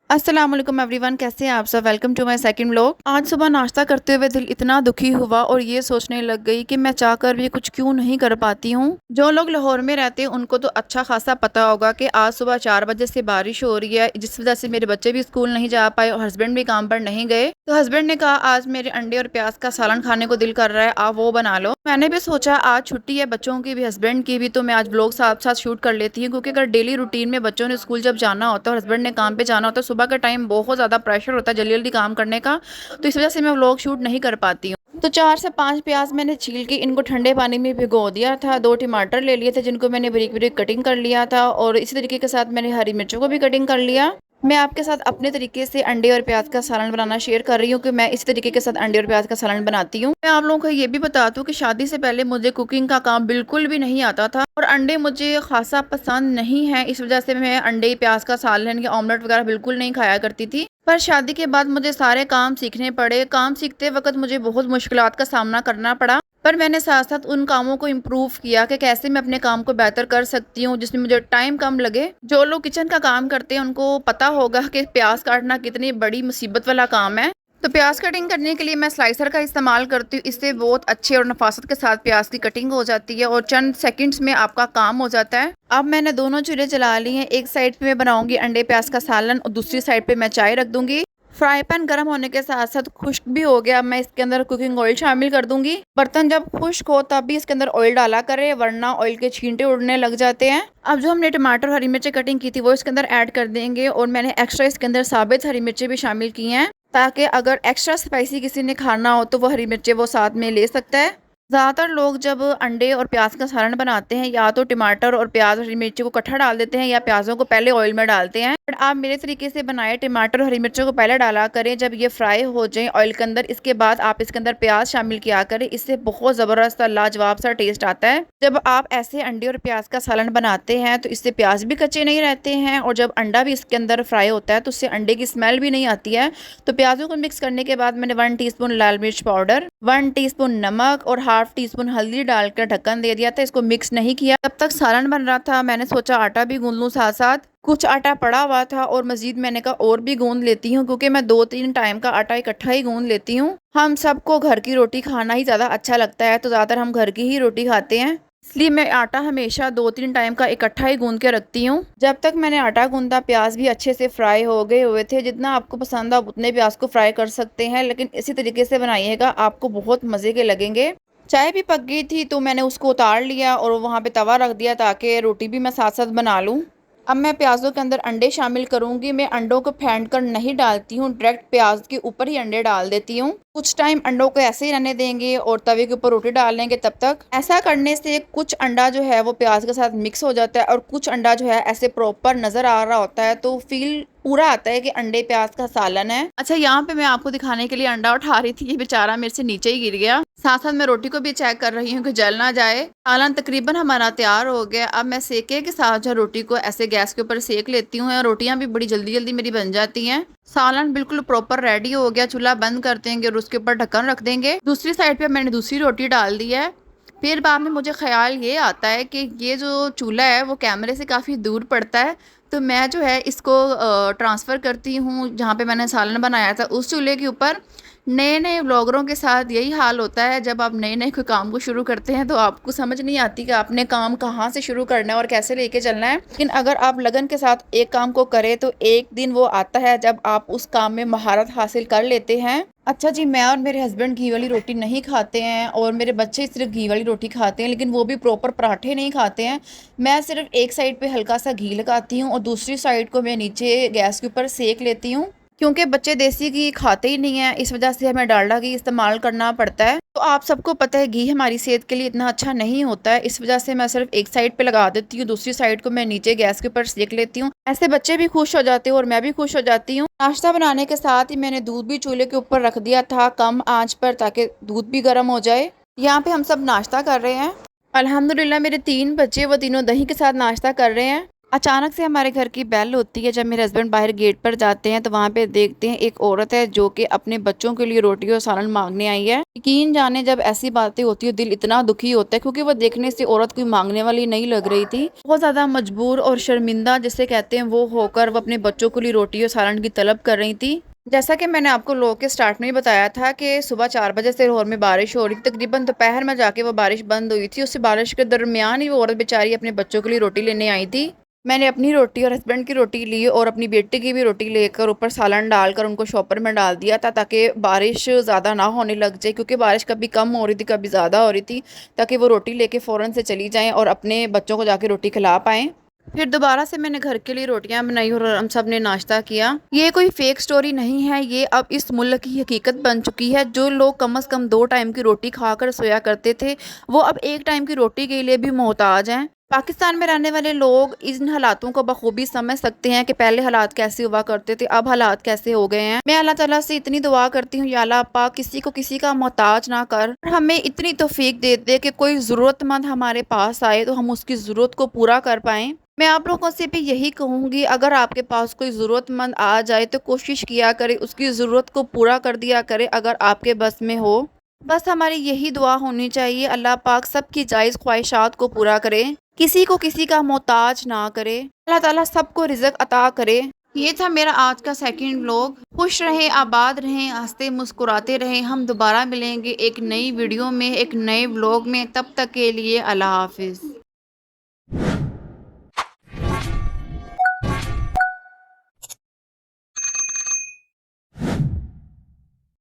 अस्सलाम वालेकुम एवरीवन, कैसे हैं आप सब। Welcome to my second vlog. आज सुबह नाश्ता करते हुए दिल इतना दुखी हुआ और ये सोचने लग गई कि मैं चाहकर भी कुछ क्यों नहीं कर पाती हूँ। जो लोग लाहौर में रहते हैं उनको तो अच्छा खासा पता होगा कि आज सुबह 4 बजे से बारिश हो रही है, जिस वजह से मेरे बच्चे भी स्कूल नहीं जा पाए और हस्बैंड भी काम पर नहीं गए। तो हस्बैंड ने कहा आज मेरे अंडे और प्याज का सालन खाने को दिल कर रहा है, आप वो बना लो। मैंने भी सोचा आज छुट्टी है बच्चों की भी, हस्बैंड की भी, तो मैं आज व्लॉग साथ साथ शूट कर लेती हूँ, क्योंकि अगर डेली रूटीन में बच्चों ने स्कूल जब जाना होता है और हस्बैंड ने काम पे जाना होता है, सुबह का टाइम बहुत ज़्यादा प्रेशर होता है जल्दी जल्दी काम करने का, तो इस वजह से मैं व्लॉग शूट नहीं कर पाती हूँ। तो 4 से 5 प्याज मैंने छील के इनको ठंडे पानी में भिगो दिया था। 2 टमाटर ले लिए थे जिनको मैंने बारीक बारीक कटिंग कर लिया था, और इसी तरीके के साथ मैंने हरी मिर्चों को भी कटिंग कर लिया। मैं आपके साथ अपने तरीके से अंडे और प्याज का सालन बनाना शेयर कर रही हूँ कि मैं इस तरीके के साथ अंडे और प्याज का सालन बनाती हूँ। मैं आप लोगों को ये भी बता दूँ कि शादी से पहले मुझे कुकिंग का काम बिल्कुल भी नहीं आता था और अंडे मुझे खासा पसंद नहीं है, इस वजह से मैं अंडे प्याज का सालन या ऑमलेट वगैरह बिल्कुल नहीं खाया करती थी। पर शादी के बाद मुझे सारे काम सीखने पड़े। काम सीखते वक्त मुझे बहुत मुश्किलात का सामना करना पड़ा, पर मैंने साथ साथ उन कामों को इम्प्रूव किया कि कैसे मैं अपने काम को बेहतर कर सकती हूँ जिसमें मुझे टाइम कम लगे। जो लोग किचन का काम करते हैं उनको पता होगा कि प्याज काटना कितनी बड़ी मुसीबत वाला काम है। तो प्याज कटिंग करने के लिए मैं स्लाइसर का इस्तेमाल करती हूँ। इससे बहुत अच्छे और नफासत के साथ प्याज की कटिंग हो जाती है और चंद सेकंड्स में आपका काम हो जाता है। अब मैंने दोनों चूल्हे जला लिए हैं। एक साइड पे मैं बनाऊंगी अंडे प्याज का सालन और दूसरी साइड पे मैं चाय रख दूंगी। फ्राई पैन गर्म होने के साथ साथ खुश्क भी हो गया। मैं इसके अंदर कुकिंग ऑयल शामिल कर दूंगी। बर्तन जब खुश्क हो तब भी इसके अंदर ऑयल डाला करें, वरना ऑयल के छींटे उड़ने लग जाते हैं। अब जो हमने टमाटर हरी मिर्ची कटिंग की थी वो इसके अंदर ऐड कर देंगे, और मैंने एक्स्ट्रा इसके अंदर साबित हरी मिर्ची भी शामिल की हैं, ताकि अगर एक्स्ट्रा स्पाइसी किसी ने खाना हो तो वो हरी मिर्ची वो साथ में ले सकता है। ज़्यादातर लोग जब अंडे और प्याज का सालन बनाते हैं या तो टमाटर और प्याज हरी मिर्ची को इकट्ठा डाल देते हैं या प्याजों को पहले ऑयल में डालते हैं। बट आप मेरे तरीके से बनाए, टमाटर और हरी मिर्चों को पहले डाला करें। जब ये फ्राई हो जाए ऑयल के अंदर, इसके बाद आप इसके अंदर प्याज शामिल किया करें। इससे बहुत ज़बरदस्त लाजवाब सा टेस्ट आता है। जब आप ऐसे अंडे और प्याज का सालन बनाते हैं तो इससे प्याज भी कच्चे नहीं रहते हैं, और जब अंडा भी इसके अंदर फ्राई होता है तो उससे अंडे की स्मेल भी नहीं आती है। तो प्याजों को मिक्स करने के बाद मैंने 1 टीस्पून लाल मिर्च पाउडर, 1 टीस्पून नमक और हाफ टीस्पून हल्दी डालकर ढक्कन दे दिया था। इसको मिक्स नहीं किया। तब तक सालन बन रहा था, मैंने सोचा आटा भी गूंद लूँ साथ साथ। कुछ आटा पड़ा हुआ था और मजीद मैंने कहा और भी गूंद लेती हूँ, क्योंकि मैं 2-3 टाइम का आटा इकट्ठा ही गूंद लेती हूँ। हम सबको घर की रोटी खाना ही ज़्यादा अच्छा लगता है, तो ज़्यादातर हम घर की ही रोटी खाते हैं, इसलिए मैं आटा हमेशा 2-3 टाइम का इकट्ठा ही गूंद के रखती हूँ। जब तक मैंने आटा गूंदा प्याज भी अच्छे से फ्राई हो गए हुए थे। जितना आपको पसंद आप उतने प्याज को फ्राई कर सकते हैं, लेकिन इसी तरीके से बनाइएगा, आपको बहुत मज़े के लगेंगे। चाय भी पक गई थी तो मैंने उसको उतार लिया और वहाँ पे तवा रख दिया ताकि रोटी भी मैं साथ साथ बना लूँ। अब मैं प्याज़ों के अंदर अंडे शामिल करूँगी। मैं अंडों को फेंट कर नहीं डालती हूँ, डायरेक्ट प्याज के ऊपर ही अंडे डाल देती हूँ। कुछ टाइम अंडों को ऐसे ही रहने देंगे और तवे के ऊपर रोटी डाल लेंगे तब तक। ऐसा करने से कुछ अंडा जो है वो प्याज के साथ मिक्स हो जाता है और कुछ अंडा जो है ऐसे प्रॉपर नज़र आ रहा होता है, तो फील पूरा आता है कि अंडे प्याज का सालन है। अच्छा, यहाँ पे मैं आपको दिखाने के लिए अंडा उठा रही थी, ये बेचारा मेरे से नीचे ही गिर गया। साथ साथ मैं रोटी को भी चेक कर रही हूँ कि जल ना जाए। सालन तकरीबन हमारा तैयार हो गया। अब मैं सेके के साथ जो रोटी को ऐसे गैस के ऊपर सेक लेती हूँ, और रोटियाँ भी बड़ी जल्दी जल्दी मेरी बन जाती हैं। सालन बिल्कुल प्रॉपर रेडी हो गया। चूल्हा बंद कर देंगे और उसके ऊपर ढक्कन रख देंगे। दूसरी साइड पे मैंने दूसरी रोटी डाल दी है। फिर बाद में मुझे ख्याल ये आता है कि ये जो चूल्हा है वो कैमरे से काफ़ी दूर पड़ता है, तो मैं जो है इसको ट्रांसफ़र करती हूँ जहाँ पे मैंने सालन बनाया था उस चूल्हे के ऊपर। नए नए व्लॉगरों के साथ यही हाल होता है। जब आप नए नए कोई काम को शुरू करते हैं तो आपको समझ नहीं आती कि आपने काम कहाँ से शुरू करना है और कैसे लेके चलना है, लेकिन अगर आप लगन के साथ एक काम को करें तो एक दिन वो आता है जब आप उस काम में महारत हासिल कर लेते हैं। अच्छा जी, मैं और मेरे हस्बैंड घी वाली रोटी नहीं खाते हैं और मेरे बच्चे सिर्फ घी वाली रोटी खाते हैं, लेकिन वो भी प्रॉपर पराठे नहीं खाते हैं। मैं सिर्फ एक साइड पे हल्का सा घी लगाती हूँ और दूसरी साइड को मैं नीचे गैस के ऊपर सेक लेती हूँ, क्योंकि बच्चे देसी घी खाते ही नहीं है, इस वजह से हमें डालडा घी इस्तेमाल करना पड़ता है। तो आप सबको पता है घी हमारी सेहत के लिए इतना अच्छा नहीं होता है, इस वजह से मैं सिर्फ एक साइड पे लगा देती हूँ, दूसरी साइड को मैं नीचे गैस के ऊपर सेक लेती हूँ। ऐसे बच्चे भी खुश हो जाते हैं और मैं भी खुश हो जाती हूँ। नाश्ता बनाने के साथ ही मैंने दूध भी चूल्हे के ऊपर रख दिया था कम आंच पर, ताकि दूध भी गर्म हो जाए। यहाँ पे हम सब नाश्ता कर रहे हैं। अल्हम्दुलिल्लाह मेरे 3 बच्चे वो तीनों दही के साथ नाश्ता कर रहे हैं। अचानक से हमारे घर की बेल होती है। जब मेरे हस्बैंड बाहर गेट पर जाते हैं तो वहाँ पे देखते हैं एक औरत है जो कि अपने बच्चों के लिए रोटी और सालन मांगने आई है। यकीन जाने जब ऐसी बातें होती है दिल इतना दुखी होता है, क्योंकि वो देखने से औरत कोई मांगने वाली नहीं लग रही थी। बहुत ज्यादा मजबूर और शर्मिंदा जिसे कहते हैं वो होकर वो अपने बच्चों के लिए रोटी और सालन की तलब कर रही थी। जैसा कि मैंने आपको लोग के स्टार्ट में ही बताया था कि सुबह 4 बजे से लाहौर में बारिश हो रही थी। तकरीबन दोपहर में जाके वो बारिश बंद हुई थी। उसी बारिश के दरमियान ही वो औरत बेचारी अपने बच्चों के लिए रोटी लेने आई थी। मैंने अपनी रोटी और हस्बैंड की रोटी ली और अपनी बेटी की भी रोटी लेकर ऊपर सालन डालकर उनको शॉपर में डाल दिया था, ताकि बारिश ज़्यादा ना होने लग जाए, क्योंकि बारिश कभी कम हो रही थी कभी ज़्यादा हो रही थी, ताकि वो रोटी लेके फ़ौरन से चली जाएं और अपने बच्चों को जाके रोटी खिला पाएं। फिर दोबारा से मैंने घर के लिए रोटियां बनाई और हम सब ने नाश्ता किया। ये कोई फेक स्टोरी नहीं है, ये अब इस मुल्क की हकीकत बन चुकी है। जो लोग कम से कम 2 टाइम की रोटी खाकर सोया करते थे वो अब एक टाइम की रोटी के लिए भी मोहताज हैं। पाकिस्तान में रहने वाले लोग इन हालातों को बखूबी समझ सकते हैं कि पहले हालात कैसे हुआ करते थे, अब हालात कैसे हो गए हैं। मैं अल्लाह ताला से इतनी दुआ करती हूँ, या अल्लाह पाक किसी को किसी का मोहताज ना कर, और हमें इतनी तौफीक दे दे कि कोई ज़रूरतमंद हमारे पास आए तो हम उसकी ज़रूरत को पूरा कर पाएँ। मैं आप लोगों से भी यही कहूँगी, अगर आपके पास कोई ज़रूरतमंद आ जाए तो कोशिश किया करे उसकी ज़रूरत को पूरा कर दिया करे अगर आपके बस में हो। बस हमारी यही दुआ होनी चाहिए, अल्लाह पाक सबकी जायज़ ख्वाहिशात को पूरा करे, किसी को किसी का मोहताज ना करे, अल्लाह ताला सबको रिज़्क अता करे। ये था मेरा आज का सेकंड व्लॉग। खुश रहें, आबाद रहें, हंसते मुस्कुराते रहें। हम दोबारा मिलेंगे एक नई वीडियो में, एक नए व्लॉग में। तब तक के लिए अल्लाह हाफिज़।